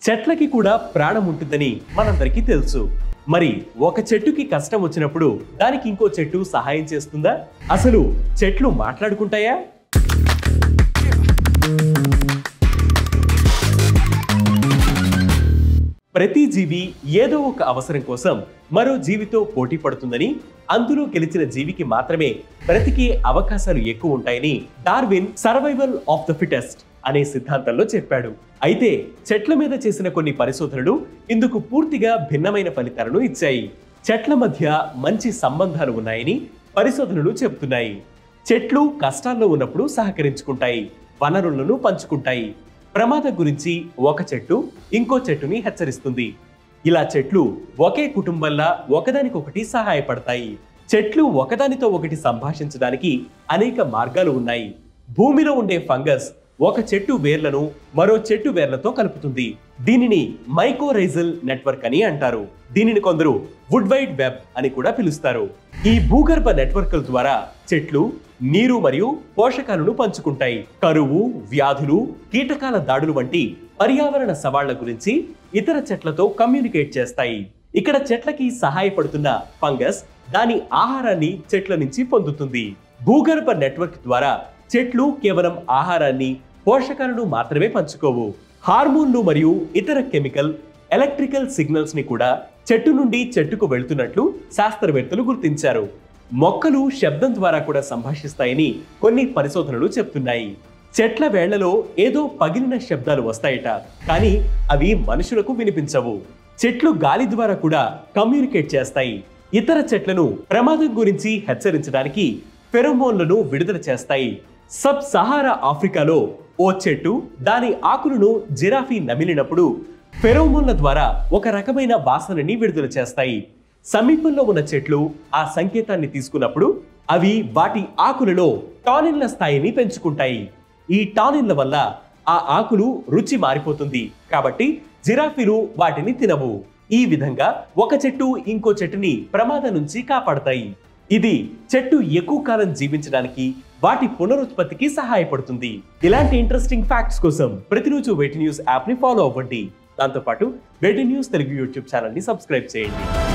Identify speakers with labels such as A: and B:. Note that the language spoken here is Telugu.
A: చెట్లకి కూడా ప్రాణం ఉంటుందని మనందరికీ తెలుసు. మరి ఒక చెట్టుకి కష్టం వచ్చినప్పుడు దానికి ఇంకో చెట్టు సహాయం చేస్తుందా? అసలు చెట్లు మాట్లాడుకుంటాయా? ప్రతి జీవి ఏదో ఒక అవసరం కోసం మరో జీవితో పోటీ పడుతుందని, అందులో గెలిచిన జీవికి మాత్రమే బ్రతికే అవకాశాలు ఎక్కువ ఉంటాయని Darwin survival of the fittest అనే సిద్ధాంతంలో చెప్పాడు. అయితే చెట్ల మీద చేసిన కొన్ని పరిశోధనలు ఇందుకు పూర్తిగా భిన్నమైన ఫలితాలను ఇచ్చాయి. చెట్ల మధ్య మంచి సంబంధాలు ఉన్నాయని పరిశోధనలు చెబుతున్నాయి. చెట్లు కష్టాల్లో ఉన్నప్పుడు సహకరించుకుంటాయి, వనరులను పంచుకుంటాయి. ప్రమాదం గురించి ఒక చెట్టు ఇంకో చెట్టుని హెచ్చరిస్తుంది. ఇలా చెట్లు ఒకే కుటుంబంలా ఒకదానికొకటి సహాయపడతాయి. చెట్లు ఒకదానితో ఒకటి సంభాషించడానికి అనేక మార్గాలు ఉన్నాయి. భూమిలో ఉండే ఫంగస్ ఒక చెట్టు వేర్లను మరో చెట్టు వేర్లతో కలుపుతుంది. దీనిని మైకోరైజల్ నెట్వర్క్ అని అంటారు. దీనిని కొందరు వుడ్ వైడ్ వెబ్ అని కూడా పిలుస్తారు. ఈ భూగర్భ నెట్వర్క్ల ద్వారా చెట్లు నీరు మరియు పోషకాలను పంచుకుంటాయి. కరువు, వ్యాధులు, కీటకాల దాడులు వంటి పర్యావరణ సవాళ్ల గురించి ఇతర చెట్లతో కమ్యూనికేట్ చేస్తాయి. ఇక్కడ చెట్లకి సహాయపడుతున్న ఫంగస్ దాని ఆహారాన్ని చెట్ల నుంచి పొందుతుంది. భూగర్భ నెట్వర్క్ ద్వారా చెట్లు కేవలం ఆహారాన్ని, పోషకాలను మాత్రమే పంచుకోవు. హార్మోన్లు మరియు ఇతర కెమికల్, ఎలక్ట్రికల్ సిగ్నల్స్ ని కూడా చెట్టు నుండి చెట్టుకు వెళ్తున్నట్లు శాస్త్రవేత్తలు గుర్తించారు. మొక్కలు శబ్దం ద్వారా కూడా సంభాషిస్తాయని కొన్ని పరిశోధనలు చెప్తున్నాయి. చెట్ల వేళ్లలో ఏదో పగిలిన శబ్దాలు వస్తాయట, కానీ అవి మనుషులకు వినిపించవు. చెట్లు గాలి ద్వారా కూడా కమ్యూనికేట్ చేస్తాయి. ఇతర చెట్లను ప్రమాదం గురించి హెచ్చరించడానికి ఫెరోమోన్లను విడుదల చేస్తాయి. సబ్ సహారా ఆఫ్రికాలో ఓ చెట్టు దాని ఆకులను జిరాఫీ నమిలినప్పుడు ఫెరోమోన్ల ద్వారా ఒక రకమైన వాసనని విడుదల చేస్తాయి. సమీపంలో ఉన్న చెట్లు ఆ సంకేతాన్ని తీసుకున్నప్పుడు అవి వాటి ఆకులలో టానిన్ల స్థాయిని పెంచుకుంటాయి. ఈ టానిన్ల వల్ల ఆ ఆకులు రుచి మారిపోతుంది, కాబట్టి జిరాఫీలు వాటిని తినవు. ఈ విధంగా ఒక చెట్టు ఇంకో చెట్టుని ప్రమాదం నుంచి కాపాడతాయి. ఇది చెట్టు ఎక్కువ కాలం జీవించడానికి, వాటి పునరుత్పత్తికి సహాయపడుతుంది. ఇలాంటి ఇంట్రెస్టింగ్ ఫ్యాక్ట్స్ కోసం ప్రతిరోజు వేటి న్యూస్ యాప్ ని ఫాలో అవ్వండి. దాంతోపాటు వేటి న్యూస్ తెలుగు యూట్యూబ్ ఛానల్ ని సబ్స్క్రైబ్ చేయండి.